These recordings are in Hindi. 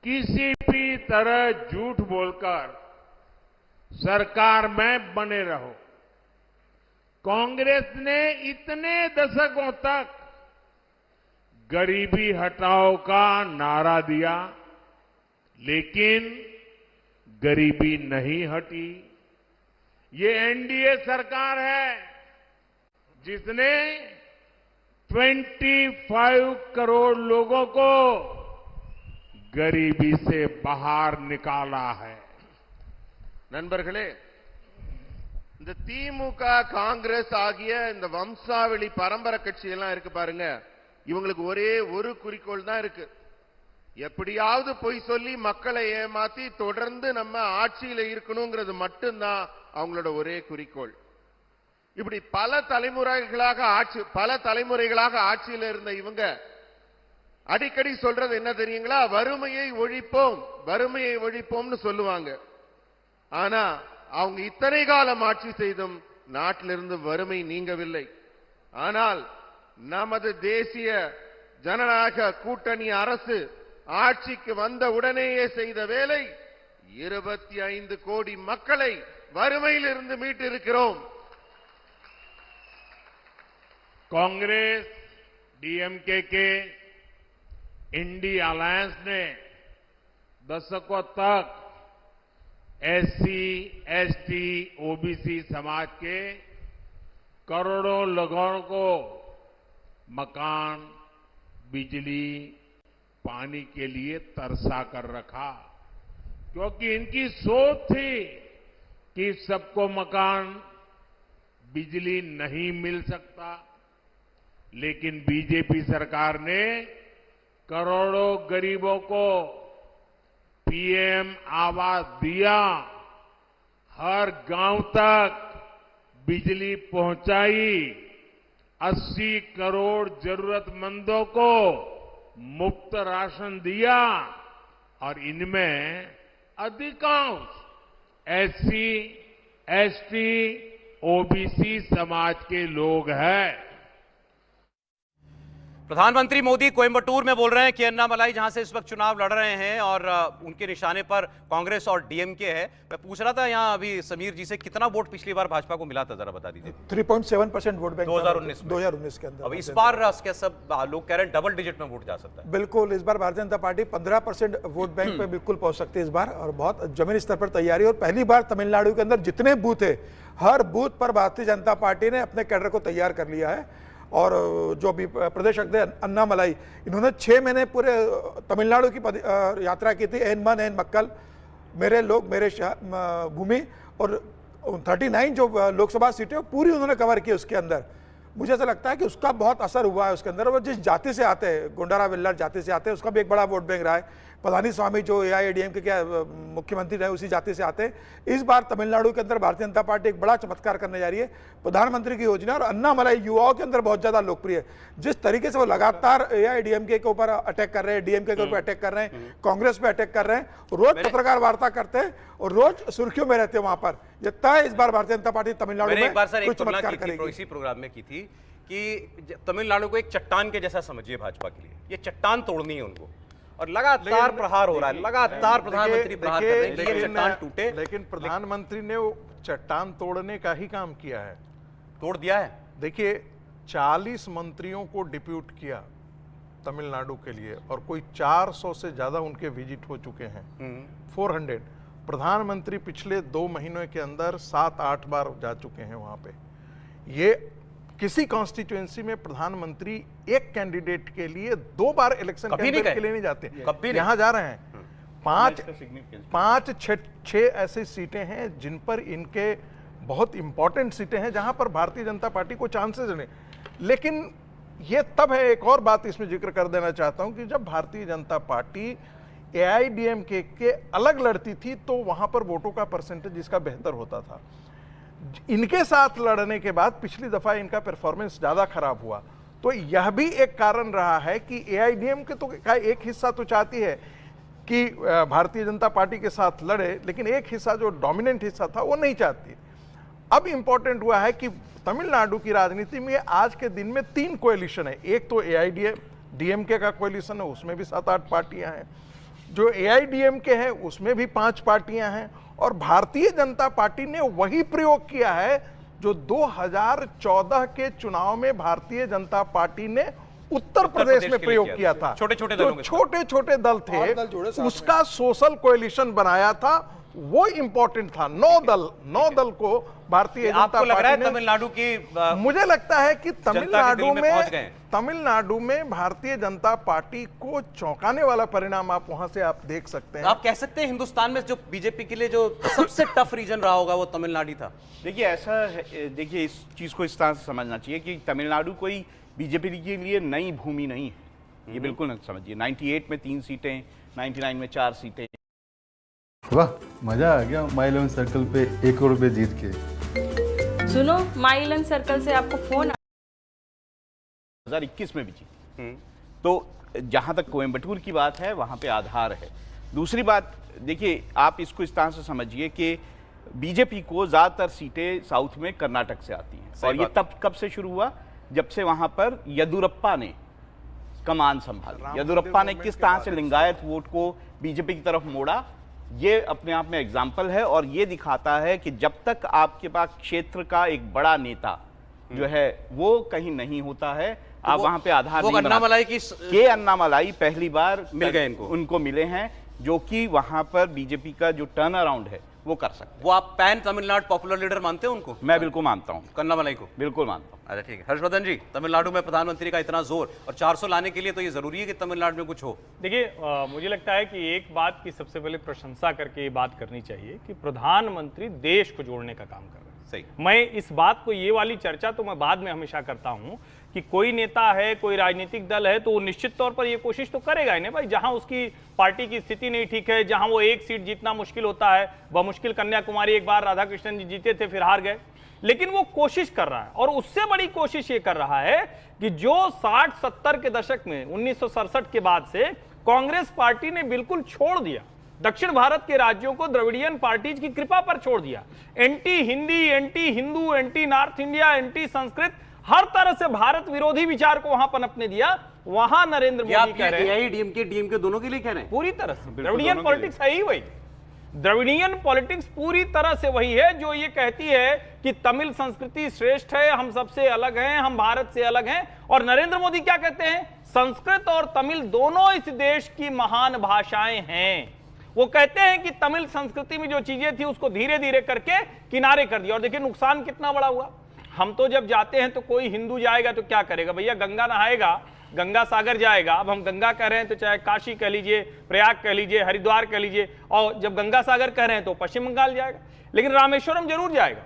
किसी भी तरह झूठ बोलकर सरकार में बने रहो। कांग्रेस ने इतने दशकों तक गरीबी हटाओ का नारा दिया, लेकिन गरीबी नहीं हटी। ये एनडीए सरकार है जिसने 25 करोड़ लोगों को गरीबी से बाहर निकाला है। நண்பர்களே, இந்த திமுக காங்கிரஸ் ஆகிய இந்த வம்சாவளி பரம்பரை கட்சி எல்லாம் இருக்கு பாருங்க, இவங்களுக்கு ஒரே ஒரு குறிக்கோள் தான் இருக்கு. எப்படியாவது பொய் சொல்லி மக்களை ஏமாத்தி தொடர்ந்து நம்ம ஆட்சியில இருக்கணும்ங்கிறது மட்டும்தான் அவங்களோட ஒரே குறிக்கோள். இப்படி பல தலைமுறைகளாக ஆட்சியில இருந்த இவங்க அடிக்கடி சொல்றது என்ன தெரியுங்களா? வறுமையை ஒழிப்போம், வறுமையை ஒழிப்போம்னு சொல்லுவாங்க. ஆனா அவங்க இத்தனை காலம் ஆட்சி செய்தும் நாட்டிலிருந்து வறுமை நீங்கவில்லை. ஆனால் நமது தேசிய ஜனநாயக கூட்டணி அரசு ஆட்சிக்கு வந்த உடனேயே செய்த வேலை 25 கோடி மக்களை வறுமையிலிருந்து மீட்டிருக்கிறோம். कांग्रेस डीएमके के इंडी अलायंस ने दशकों तक एससी, एसटी, ओबीसी समाज के करोड़ों लोगों को मकान, बिजली, पानी के लिए तरसा कर रखा, क्योंकि इनकी सोच थी कि सबको मकान, बिजली नहीं मिल सकता। लेकिन बीजेपी सरकार ने करोड़ों गरीबों को पीएम आवास दिया, हर गांव तक बिजली पहुंचाई, 80 करोड़ जरूरतमंदों को मुफ्त राशन दिया और इनमें अधिकांश एससी, एसटी, ओबीसी समाज के लोग हैं। प्रधानमंत्री मोदी कोयंबटूर में बोल रहे हैं कि अन्नामलाई जहां से इस वक्त चुनाव लड़ रहे हैं और उनके निशाने पर कांग्रेस और डीएमके है। मैं पूछ रहा था यहां अभी समीर जी से, कितना वोट पिछली बार भाजपा को मिला था, जरा बता दीजिए। 3.7% वोट बैंक 2019 के अंदर। अब इस बार क्या सब लोग कह रहे हैं डबल डिजिट में वोट जा सकता है? बिल्कुल, इस बार Bharatiya Janata party 15% vote bank पे बिल्कुल पहुंच सकती है इस बार, और बहुत जमीनी स्तर पर तैयारी। और पहली बार तमिलनाडु के अंदर जितने बूथ है, हर बूथ पर भारतीय जनता पार्टी ने अपने कैडर को तैयार कर लिया है। और जो भी प्रदेश अध्यक्ष अन्नामलाई, इन्होंने 6 महीने पूरे तमिलनाडु की यात्रा की थी। एन मन एन मक्कल, मेरे लोग मेरे भूमि, और 39 जो लोकसभा सीटें पूरी उन्होंने कवर की उसके अंदर। मुझे ऐसा लगता है कि उसका बहुत असर हुआ है उसके अंदर। वो जिस जाति से आते हैं, गोंडारा वेल्लार जाति से आते हैं, उसका भी एक बड़ा वोट बैंक रहा है। पलानी स्वामी जो एआईएडीएमके के मुख्यमंत्री रहे, उसी जाति से आते हैं। इस बार तमिलनाडु के अंदर भारतीय जनता पार्टी एक बड़ा चमत्कार करने जा रही है। प्रधानमंत्री की योजना और अन्नामलाई युवाओं के अंदर बहुत ज्यादा लोकप्रिय है। जिस तरीके से वो लगातार एआईएडीएमके के ऊपर अटैक कर रहे हैं, डीएमके के ऊपर अटैक कर रहे हैं, कांग्रेस पे अटैक कर रहे हैं, रोज पत्रकार वार्ता करते हैं और रोज सुर्खियों में रहते हैं वहां पर। जितना है इस बार भारतीय जनता पार्टी तमिलनाडु में कुछ चमत्कार करेगी। इसी प्रोग्राम में की थी कि तमिलनाडु को एक चट्टान के जैसा समझिए भाजपा के लिए। ये चट्टान तोड़नी है उनको, और लगातार प्रहार हो रहा है, लगातार प्रधानमंत्री प्रहार कर रहे हैं कि ये चट्टान टूटे। लेकिन प्रधानमंत्री ने वो चट्टान तोड़ने का ही काम किया है, तोड़ दिया है। देखिए 40 मंत्रियों को डिप्यूट किया तमिलनाडु के लिए, और कोई 400 से ज्यादा उनके विजिट हो चुके हैं, 400। प्रधानमंत्री पिछले 2 महीनों के अंदर 7-8 बार जा चुके हैं वहां पे। ये किसी कॉन्स्टिट्यूएंसी में प्रधानमंत्री एक कैंडिडेट के लिए 2 बार इलेक्शन कैंपेन के लिए नहीं जाते, यहां जा रहे हैं। 5-6 ऐसी सीटें हैं जिन पर इनके बहुत इंपॉर्टेंट सीटें हैं, जहां पर भारतीय जनता पार्टी को चांसेस नहीं। लेकिन ये तब है, एक और बात इसमें जिक्र कर देना चाहता हूं कि जब भारतीय जनता पार्टी एआईडीएमके के अलग लड़ती थी तो वहां पर वोटों का परसेंटेज इसका बेहतर होता था। इनके साथ लड़ने के बाद पिछली दफा इनका परफॉर्मेंस ज्यादा खराब हुआ। तो यह भी एक कारण रहा है कि एआईडीएमके तो का एक हिस्सा तो चाहती है कि भारतीय जनता पार्टी के साथ लड़े, लेकिन एक हिस्सा जो डोमिनेंट हिस्सा था वो नहीं चाहती। अब इंपॉर्टेंट हुआ है कि तमिलनाडु की राजनीति में आज के दिन में 3 कोएलिशन है। एक तो एआईडीएमके का कोएलिशन है, उसमें भी 7-8 पार्टियां हैं। जो एआईडीएमके है उसमें भी 5 पार्टियां हैं, और भारतीय जनता पार्टी ने वही प्रयोग किया है जो 2014 के चुनाव में भारतीय जनता पार्टी ने उत्तर प्रदेश में प्रयोग किया था। छोटे-छोटे दलों के साथ। छोटे-छोटे दल और दल जुड़े थे, साथ में। उसका सोशल कोएलिशन बनाया था, वो इंपॉर्टेंट था। 9 दल को भारतीय जनता आपको लग रहा है पार्टी ने, तमिलनाडु की मुझे लगता है कि दिल में पहुंच गए। तमिलनाडु में भारतीय जनता पार्टी को चौंकाने वाला परिणाम आप वहां से आप देख सकते हैं। आप कह सकते हैं हिंदुस्तान में जो बीजेपी के लिए जो सबसे टफ रीजन रहा होगा वो तमिलनाडु था। देखिए ऐसा है, देखिए इस चीज़ को इस तरह से समझना चाहिए कि तमिलनाडु कोई बीजेपी के लिए नई भूमि नहीं है, ये बिल्कुल न समझिए। 98 में 3 सीटें, 99 में 4 सीटें। वाह, मजा आ गया माई इलेवन सर्कल पे 1 करोड़ रुपए जीत के। सुनो, माई इलेवन सर्कल से आपको फोन 2021 में भी जीती। तो जहां तक कोयम्बटूर की बात है वहां पे आधार है। दूसरी बात देखिए, आप इसको इस तरह से समझिए कि बीजेपी को ज्यादातर सीटें साउथ में कर्नाटक से आती हैं, और ये तब कब से शुरू हुआ जब से वहां पर येदुरप्पा ने कमान संभाली। येदुरप्पा ने किस तरह से लिंगायत वोट को बीजेपी की तरफ मोड़ा, ये अपने आप में एग्जाम्पल है, और ये दिखाता है कि जब तक आपके पास क्षेत्र का एक बड़ा नेता जो है वो कहीं नहीं होता है, आप वहां पे आधार नहीं बना। अन्नामलाई के अन्नामलाई पहली बार मिल गए उनको मिले हैं, जो कि वहां पर बीजेपी का जो टर्न अराउंड है वो कर सकते। वो आप पैन तमिलनाडु पॉपुलर लीडर मानते हैं उनको? मैं बिल्कुल मानता हूँ, कन्नामलाई को बिल्कुल मानता हूँ। अच्छा ठीक है। हर्षवर्धन जी, तमिलनाडु में प्रधानमंत्री का इतना जोर और 400 लाने के लिए तो ये जरूरी है कि तमिलनाडु में कुछ हो। देखिए, मुझे लगता है कि एक बात की सबसे पहले प्रशंसा करके ये बात करनी चाहिए कि प्रधानमंत्री देश को जोड़ने का काम कर रहे हैं। सही। मैं इस बात को, ये वाली चर्चा तो मैं बाद में हमेशा करता हूं कि कोई नेता है, कोई राजनीतिक दल है, तो वो निश्चित तौर पर ये कोशिश तो करेगा ही ना भाई, जहां उसकी पार्टी की स्थिति नहीं ठीक है, जहां वो एक सीट जीतना मुश्किल होता है। बमुश्किल कन्याकुमारी एक बार राधाकृष्णन जी जीते थे, फिर हार गए, लेकिन वो कोशिश कर रहा है। और उससे बड़ी कोशिश ये कर रहा है कि जो 60-70 के दशक में 1967 के बाद से कांग्रेस पार्टी ने बिल्कुल छोड़ दिया, दक्षिण भारत के राज्यों को द्रविडियन पार्टीज की कृपा पर छोड़ दिया। Anti Hindi, anti Hindu, anti north India, anti Sanskrit, हर तरह से भारत विरोधी विचार को वहां पनपने दिया। वहां नरेंद्र मोदी कह रहे हैं, एआईडीएमके डीएमके दोनों के लिए कह रहे हैं पूरी तरह से द्रविडियन पॉलिटिक्स है ही वही। द्रविडियन पॉलिटिक्स पूरी तरह से वही है जो ये कहती है कि तमिल संस्कृति श्रेष्ठ है, हम सबसे अलग हैं, हम भारत से अलग हैं। और नरेंद्र मोदी क्या कहते हैं? संस्कृत और तमिल दोनों इस देश की महान भाषाएं हैं। वो कहते हैं कि तमिल संस्कृति में जो चीजें थी उसको धीरे धीरे करके किनारे कर दिया। और देखिए नुकसान कितना बड़ा हुआ। हम तो जब जाते हैं तो कोई हिंदू जाएगा तो क्या करेगा भैया, गंगा नहाएगा, गंगा सागर जाएगा। अब हम गंगा कह रहे हैं तो चाहे काशी कह लीजिए, प्रयाग कह लीजिए, हरिद्वार कह लीजिए, और जब गंगा सागर कह रहे हैं तो पश्चिम बंगाल जाएगा, लेकिन रामेश्वरम जरूर जाएगा,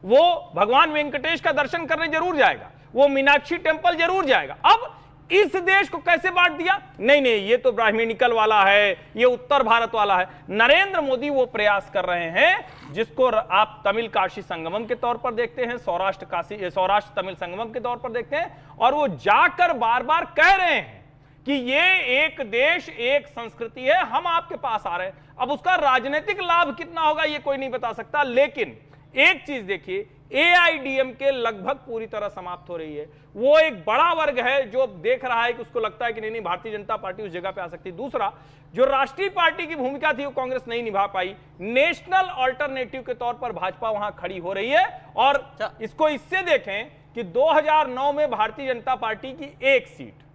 वो भगवान वेंकटेश का दर्शन करने जरूर जाएगा, वो मीनाक्षी टेम्पल जरूर जाएगा। अब इस देश को कैसे बांट दिया? नहीं नहीं, ये तो ब्राह्मणिकल वाला है, ये उत्तर भारत वाला है। नरेंद्र मोदी वो प्रयास कर रहे हैं जिसको आप तमिल काशी संगमम के तौर पर देखते हैं, सौराष्ट्र तमिल संगमम के तौर पर देखते हैं, और वो जाकर बार बार कह रहे हैं कि ये एक देश एक संस्कृति है, हम आपके पास आ रहे हैं। अब उसका राजनीतिक लाभ कितना होगा ये कोई नहीं बता सकता, लेकिन एक चीज देखिए, एआईडीएमके लगभग पूरी तरह समाप्त हो रही है। वो एक बड़ा वर्ग है जो देख रहा है कि उसको लगता है कि नहीं भारतीय जनता पार्टी उस जगह पे आ सकती है। दूसरा, जो राष्ट्रीय पार्टी की भूमिका थी वो कांग्रेस नहीं निभा पाई, नेशनल अल्टरनेटिव के तौर पर भाजपा वहां खड़ी हो रही है। और इसको इससे देखें कि 2009 में भारतीय जनता पार्टी की 1 सीट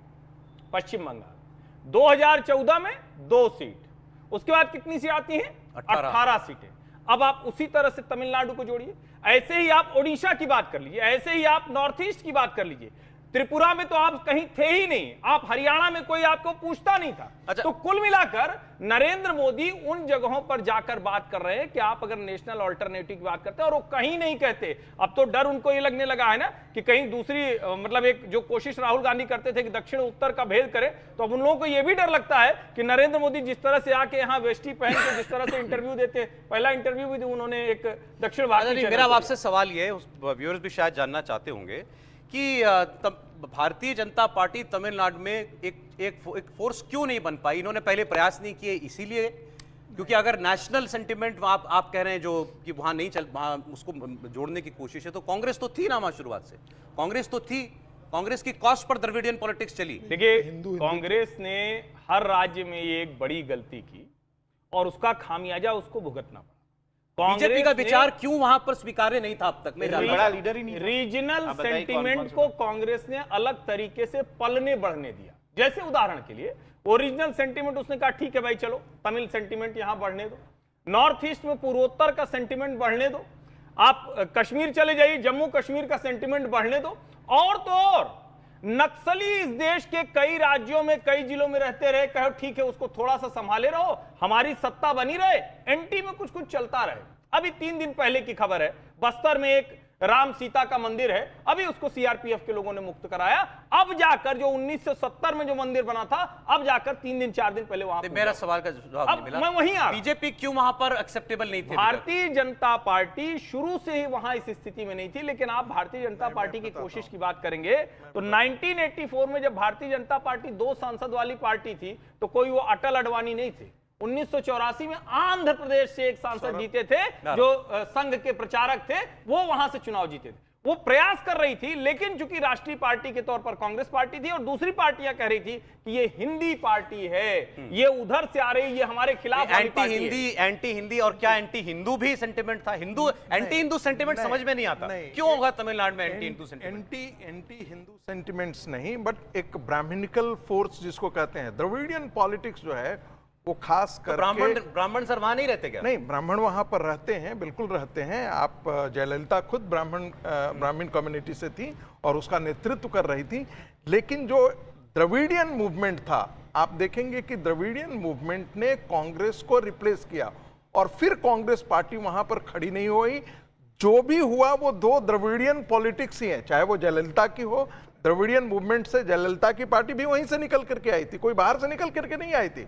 पश्चिम बंगाल, 2014 में 2 सीट, उसके बाद कितनी सी आती हैं? 18 सीटें। अब आप उसी तरह से तमिलनाडु को जोड़िए, ऐसे ही आप ओडिशा की बात कर लीजिए, ऐसे ही आप नॉर्थ ईस्ट की बात कर लीजिए। त्रिपुरा में तो आप कहीं थे ही नहीं, आप हरियाणा में कोई आपको पूछता नहीं था। अच्छा। तो कुल मिलाकर नरेंद्र मोदी उन जगहों पर जाकर बात कर रहे हैं कि आप अगर नेशनल अल्टरनेटिव की बात करते हैं, और वो कहीं नहीं कहते। अब तो डर उनको ये लगने लगा है ना कि कहीं दूसरी मतलब एक जो कोशिश राहुल गांधी करते थे कि दक्षिण उत्तर का भेद करें, तो अब उन लोगों को यह भी डर लगता है कि नरेंद्र मोदी जिस तरह से आके यहाँ वेस्टी पहन के जिस तरह से इंटरव्यू देते हैं, पहला इंटरव्यू भी उन्होंने एक दक्षिण भारतीय। मेरा आपसे सवाल ये है, व्यूअर्स भी शायद जानना चाहते होंगे कि भारतीय जनता पार्टी तमिलनाडु में एक फोर्स क्यों नहीं बन पाई? इन्होंने पहले प्रयास नहीं किए इसीलिए, क्योंकि अगर नेशनल सेंटिमेंट आप कह रहे हैं जो कि वहां नहीं चल, वहां उसको जोड़ने की कोशिश है, तो कांग्रेस तो थी ना वहां शुरुआत से, कांग्रेस तो थी, कांग्रेस की कॉस्ट पर द्रविडियन पॉलिटिक्स चली। देखिए, कांग्रेस ने हर राज्य में ये एक बड़ी गलती की और उसका खामियाजा उसको भुगतना पड़ा। बीजेपी का विचार क्यों वहां पर स्वीकार्य नहीं था अब तक? मैं बड़ा लीडर ही नहीं था। रीजनल आप बताइए कौन-कौन सेंटिमेंट से को कांग्रेस ने अलग तरीके से पलने बढ़ने दिया। जैसे उदाहरण के लिए ओरिजिनल सेंटिमेंट उसने कहा ठीक है भाई चलो तमिल सेंटिमेंट यहां बढ़ने दो, नॉर्थ ईस्ट में पूर्वोत्तर का सेंटिमेंट बढ़ने दो, आप कश्मीर चले जाइए जम्मू कश्मीर का सेंटिमेंट बढ़ने दो, और तो और नक्सली इस देश के कई राज्यों में कई जिलों में रहते रहे, कहो ठीक है उसको थोड़ा सा संभाले रहो, हमारी सत्ता बनी रहे, एंटी में कुछ कुछ चलता रहे। अभी 3 दिन पहले की खबर है, बस्तर में एक राम सीता का मंदिर है, अभी उसको सीआरपीएफ के लोगों ने मुक्त कराया। अब जाकर जो 1970 में जो मंदिर बना था, अब जाकर 3 दिन 4 दिन पहले वहां मेरा सवाल का जवाब नहीं मिला। मैं वहीं आ बीजेपी क्यों वहां पर एक्सेप्टेबल नहीं थी? भारतीय जनता पार्टी शुरू से ही वहां इस स्थिति में नहीं थी। लेकिन आप भारतीय जनता पार्टी की कोशिश की बात करेंगे तो 1984 में जब भारतीय जनता पार्टी 2 सांसद वाली पार्टी थी तो कोई वो अटल अडवाणी नहीं थे। 1984 में आंध्र प्रदेश से एक सांसद जीते थे जो संघ के प्रचारक थे, वो वहां से चुनाव जीते थे। वो प्रयास कर रही थी, लेकिन चूंकि राष्ट्रीय पार्टी के तौर पर कांग्रेस पार्टी थी और दूसरी पार्टियां कह रही थी कि ये हिंदी पार्टी है, ये उधर से आ रही, ये हमारे खिलाफ वाली पार्टी है। एंटी हिंदी और क्या एंटी हिंदू भी सेंटिमेंट था? हिंदू एंटी हिंदू सेंटिमेंट समझ में नहीं आता क्यों होगा तमिलनाडु में anti Hindu sentiment? Anti Hindu sentiments नहीं, बट एक ब्राह्मणिकल फोर्स जिसको कहते हैं, द्रविडियन पॉलिटिक्स जो है वो खास करके ब्राह्मण सर वहां नहीं रहते क्या? नहीं, ब्राह्मण वहां पर रहते हैं, बिल्कुल रहते हैं। आप जयललिता खुद ब्राह्मण कम्युनिटी से थी और उसका नेतृत्व कर रही थी। लेकिन जो द्रविडियन मूवमेंट था, आप देखेंगे कि द्रविडियन मूवमेंट ने कांग्रेस को रिप्लेस किया और फिर कांग्रेस पार्टी वहां पर खड़ी नहीं हुई। जो भी हुआ वो 2 द्रविडियन पॉलिटिक्स ही है, चाहे वो जयललिता की हो। द्रविडियन मूवमेंट से जयललिता की पार्टी भी वहीं से निकल करके आई थी, कोई बाहर से निकल करके नहीं आई थी,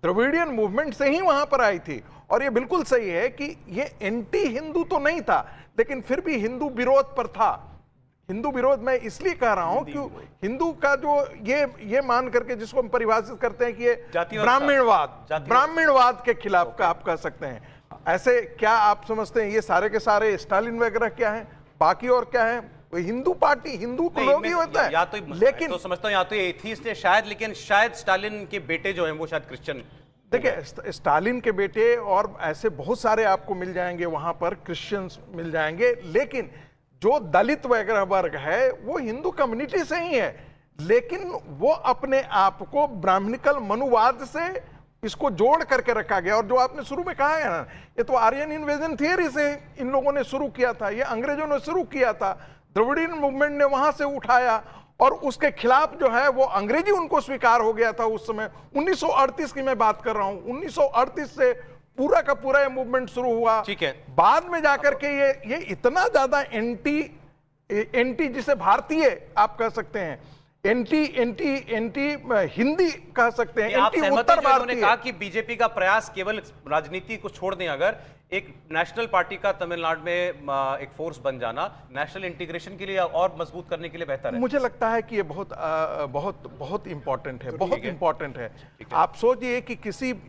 द्रविडियन मूवमेंट से ही वहां पर आई थी। और ये बिल्कुल सही है कि ये एंटी हिंदू तो नहीं था, लेकिन फिर भी हिंदू विरोध पर था। हिंदू विरोध मैं इसलिए कह रहा हूं कि हिंदू का जो ये मान करके जिसको हम परिभाषित करते हैं कि ये ब्राह्मणवाद के खिलाफ का आप कह सकते हैं। ऐसे क्या आप समझते हैं ये सारे के सारे स्टालिन वगैरह क्या है, बाकी और क्या है? हिंदू पार्टी, हिंदू लोग ही होता है। या तो लेकिन तो समझता हूं या तो एथीस्ट है शायद, लेकिन शायद स्टालिन के बेटे जो हैं वो शायद क्रिश्चियन। देखिए, स्टालिन के बेटे और ऐसे बहुत सारे आपको मिल जाएंगे वहां पर, क्रिश्चियंस मिल जाएंगे, लेकिन जो दलित वगैरह वर्ग है वो हिंदू कम्युनिटी से ही है। लेकिन वो अपने आप को ब्राह्मणिकल मनुवाद से इसको जोड़ करके रखा गया। और जो आपने शुरू में कहा है ना, ये तो आर्यन इन्वेजन थियरी से इन लोगों ने शुरू किया था, ये अंग्रेजों ने शुरू किया था, द्रविडियन मूवमेंट ने वहां से उठाया और उसके खिलाफ जो है वो अंग्रेजी उनको स्वीकार हो गया था उस समय। 1938 की मैं बात कर रहा हूं, 1938 से पूरा का पूरा ये मूवमेंट शुरू हुआ। ठीक है, बाद में जाकर के ये इतना ज्यादा एंटी जिसे भारतीय आप कह सकते हैं, एंटी हिंदी कह सकते हैं, एंटी उत्तर भारतीय। कहा कि बीजेपी का प्रयास केवल राजनीति को छोड़ दें, अगर एक नेशनल पार्टी का तमिलनाडु में एक फोर्स बन जाना नेशनल इंटीग्रेशन के लिए और मजबूत करने के लिए बेहतर है। मुझे लगता है कि ये बहुत इंपॉर्टेंट है, बहुत इंपॉर्टेंट है। आप सोचिए कि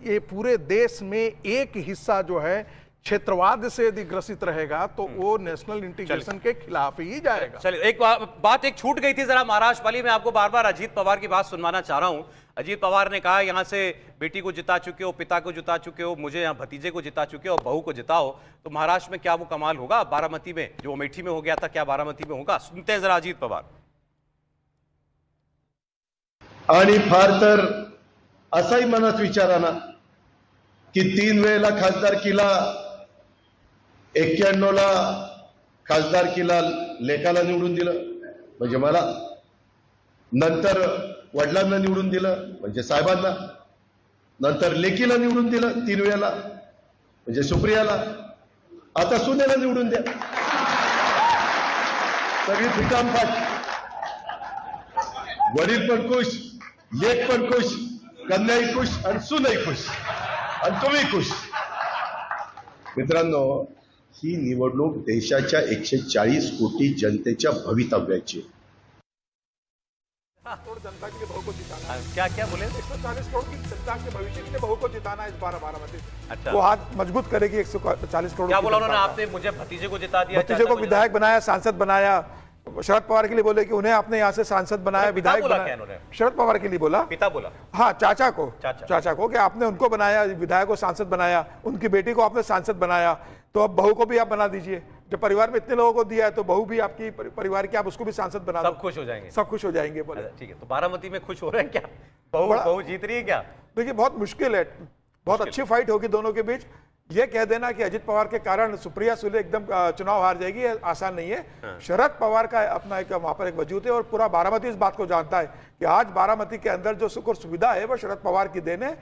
ये पूरे देश में एक हिस्सा जो है क्षेत्रवाद से यदि ग्रसित रहेगा तो वो नेशनल इंटीग्रेशन के खिलाफ ही जाएगा। चलिए, एक बात एक छूट गई थी जरा महाराष्ट्र वाली, मैं आपको बार बार अजीत पवार की बात सुनवाना चाह रहा हूं। अजीत पवार ने कहा यहां से बेटी को जिता चुके हो, पिता को जिता चुके हो, मुझे यहां भतीजे को जिता चुके हो, बहू को जिताओ, तो महाराष्ट्र में क्या वो कमाल होगा? बारामती में जो अमेठी में हो गया था, क्या बारामती में होगा? सुनते हैं जरा अजीत पवार। आणि फार तर असाही मनात विचार आला की 3 वेळेला खासदारकीला 91ला खासदारकीला लेकाला निवडून दिलं म्हणजे मला, नंतर वडिलांना निवडून दिलं म्हणजे साहेबांना, नंतर लेकीला निवडून दिलं 3 वेळेला म्हणजे सुप्रियाला, आता सुनेला निवडून द्या, सगळी फिटामफाट, वडील पण खुश, लेक पण खुश, कन्याही खुश आणि सुनही खुश आणि तुम्ही खुश। मित्रांनो, ही निवडणूक देशाच्या 140 कोटी जनतेच्या भवितव्याची। जनता के लिए बहू को जिताना है। क्या क्या बोले? 140 करोड़ की जनता के भविष्य के लिए बहू को जिताना है इस बार बारामती। अच्छा, वो हाथ मजबूत करेगी 140 करोड़। क्या बोला उन्होंने? आपने मुझे भतीजे को जिता दिया, भतीजे को विधायक बनाया, सांसद बनाया, शरद पवार के लिए बोले कि उन्हें आपने यहाँ से सांसद बनाया, पिता विधायक बोला बनाया। क्या इन्होंने? शरद पवार के लिए बोला, पिता बोला, हाँ चाचा को, चाचा। चाचा को कि आपने उनको बनाया, विधायक को सांसद बनाया, उनकी बेटी को आपने सांसद बनाया, तो अब बहू को भी आप बना दीजिए। जब परिवार में इतने लोगों को दिया है तो बहू भी आपकी परिवार की, आप उसको भी सांसद बना दो, सब खुश हो जाएंगे। सब खुश हो जाएंगे बोले। ठीक है, तो बारामती में खुश हो रहे हैं क्या? बहू बड़ा- बहू जीत रही है क्या? देखिए बहुत मुश्किल है, बहुत अच्छी फाइट होगी दोनों के बीच। ये कह देना कि अजित पवार के कारण सुप्रिया सुले एकदम चुनाव हार जाएगी, ये आसान नहीं है। शरद पवार का अपना एक वहां पर एक वजूद है और पूरा बारामती इस बात को जानता है कि आज बारामती के अंदर जो सुख और सुविधा है वो शरद पवार की देन है।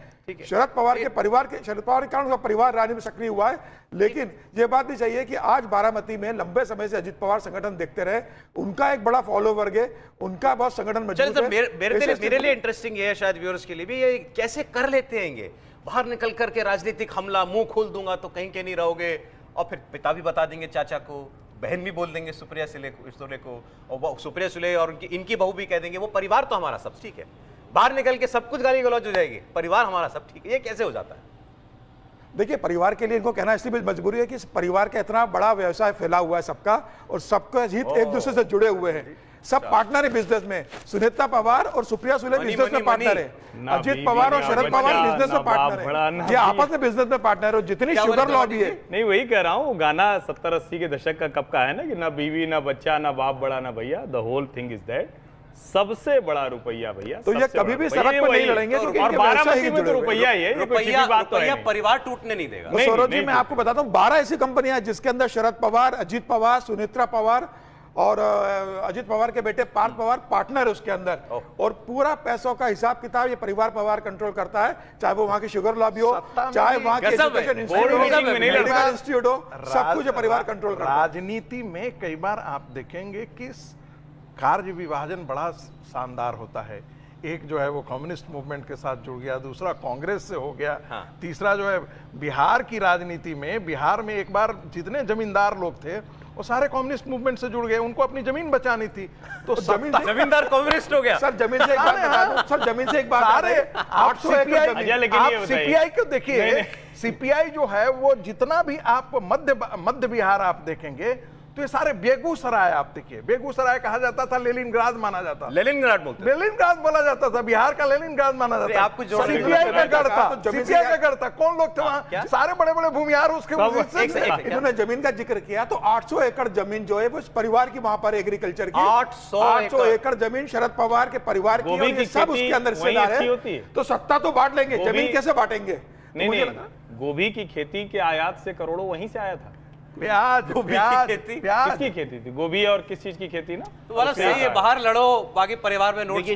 शरद पवार के परिवार के, शरद पवार के कारण उसका परिवार रानी में सक्रिय हुआ है। लेकिन ये बात भी चाहिए कि आज बारामती में लंबे समय से अजित पवार संगठन देखते रहे, उनका एक बड़ा फॉलो वर्ग है, उनका बहुत संगठन मजबूत चलिए, है। मेरे लिए इंटरेस्टिंग ये है, शायद व्यूअर्स के लिए भी, ये कैसे कर लेते हैं ये बाहर निकल करके राजनीतिक हमला, मुंह खोल दूंगा तो कहीं के नहीं रहोगे, और फिर पिता भी बता देंगे चाचा को, बहन भी बोल देंगे सुप्रिया सुले को, और वो सुप्रिया सुले और इनकी बहू भी कह देंगे वो परिवार तो हमारा सब ठीक है, बाहर निकल के सब कुछ गाली गलौज हो जाएगी, परिवार हमारा सब ठीक है। ये कैसे हो जाता है? देखिए परिवार के लिए इनको कहना इसलिए भी मजबूरी है कि इस परिवार का इतना बड़ा व्यवसाय फैला हुआ है सबका, और सबका हित एक दूसरे से जुड़े हुए हैं, सब पार्टनर है बिजनेस में। सुनीता पवार और सुप्रिया सुले बिजनेस में पार्टनर है, अजित पवार और शरद पवार बिजनेस में पार्टनर है, ये आपस में बिजनेस में पार्टनर है। जितनी शुगर लॉबी है, नहीं वही कह रहा हूँ, गाना 70-80 के दशक का कब का है ना कि ना बीवी ना बच्चा ना बाप बड़ा ना भैया, the whole thing is that, सबसे बड़ा रुपया भैया। तो ये कभी भी सड़क पर नहीं लड़ेंगे क्योंकि और इनके व्यवसाय बारामती ही में तो जुड़े हुए हैं। रुपया ही है, ये कोई सीधी बात तो है नहीं। परिवार टूटने नहीं देगा। तो सौरभ जी मैं आपको बताता हूँ 12 ऐसी कंपनियां हैं जिसके अंदर शरद पवार, अजित पवार, सुनेत्रा पवार और अजित पवार के बेटे पार्थ पवार पार्टनर है उसके अंदर, और पूरा पैसों का हिसाब किताब ये परिवार पवार कंट्रोल करता है, चाहे वो वहां की शुगर लॉबी हो, चाहे वहां की एजुकेशन इंस्टीट्यूट हो, सब कुछ ये परिवार कंट्रोल करता है। राजनीति में कई बार आप देखेंगे कि कार्य विभाजन बड़ा शानदार होता है। एक जो है वो कम्युनिस्ट मूवमेंट के साथ जुड़ गया, दूसरा कांग्रेस से हो गया, तीसरा जो है बिहार की राजनीति में, बिहार में एक बार जितने जमींदार लोग थे वो सारे कम्युनिस्ट मूवमेंट से जुड़ गए, उनको अपनी जमीन बचानी थी, तो जमींदार कम्युनिस्ट हो गया। सर जमीन से एक बात बता दूं, सर जमीन से एक बात सारे आप लेकिन सीपीआई को देखिए, सीपीआई जो है वो जितना भी आप मध्य बिहार आप देखेंगे तो ये सारे बेगूसराय आप देखिए, बेगूसराय कहा जाता था, लेनिनग्राद माना जाता, लेनिनग्राद बोलते, लेनिनग्राद बोला जाता था, बिहार का लेनिनग्राद माना जाता। आपको जोड़ सीपीआई का गढ़ था, सीपीआई का गढ़ था, कौन लोग थे वहां? सारे बड़े बड़े भूमिहार उसके इन्होंने जमीन का जिक्र किया तो 800 एकड़ जमीन जो है वो इस परिवार की वहां पर एग्रीकल्चर की 800 एकड़ जमीन शरद पवार के परिवार की, और ये सब उसके अंदर हिस्सेदार है, तो सत्ता तो बांट लेंगे, जमीन कैसे बांटेंगे? नहीं, गोभी की खेती के आयात से करोड़ों वहीं से आया था। प्याज, गोभी की खेती, किसकी खेती थी? गोभी और किस चीज की खेती ना? तो वाला सही है, बाहर लड़ो, बाकी परिवार में नोट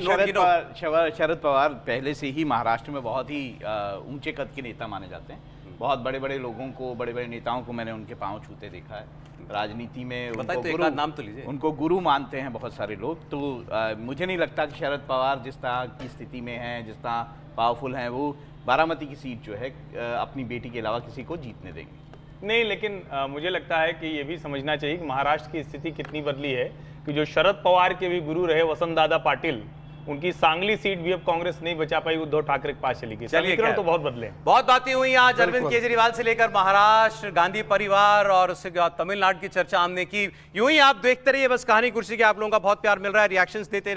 शरद पवार पहले से ही महाराष्ट्र में बहुत ही ऊंचे कद के नेता माने जाते हैं। बहुत बड़े बड़े लोगों को, बड़े बड़े नेताओं को मैंने उनके पांव छूते देखा है राजनीति में। नाम तो लीजिए। उनको गुरु मानते हैं बहुत सारे लोग। तो मुझे नहीं लगता कि शरद पवार जिस तरह की स्थिति में हैं, जिस तरह पावरफुल हैं, वो बारामती की सीट जो है अपनी बेटी के अलावा किसी को जीतने देंगे। नहीं, लेकिन मुझे लगता है कि ये भी समझना चाहिए कि महाराष्ट्र की स्थिति कितनी बदली है कि जो शरद पवार के भी गुरु रहे वसंत दादा पाटिल, उनकी सांगली सीट भी अब कांग्रेस नहीं बचा पाई, उद्धव ठाकरे के पास चली गई। समीकरण तो बहुत बदले, बहुत बातें हुई आज अरविंद केजरीवाल से लेकर महाराष्ट्र, गांधी परिवार और उससे तमिलनाडु की चर्चा हमने की। यूं ही आप देखते रहिए बस कहानी कुर्सी के, आप लोगों का बहुत प्यार मिल रहा है, रिएक्शंस देते रहिए।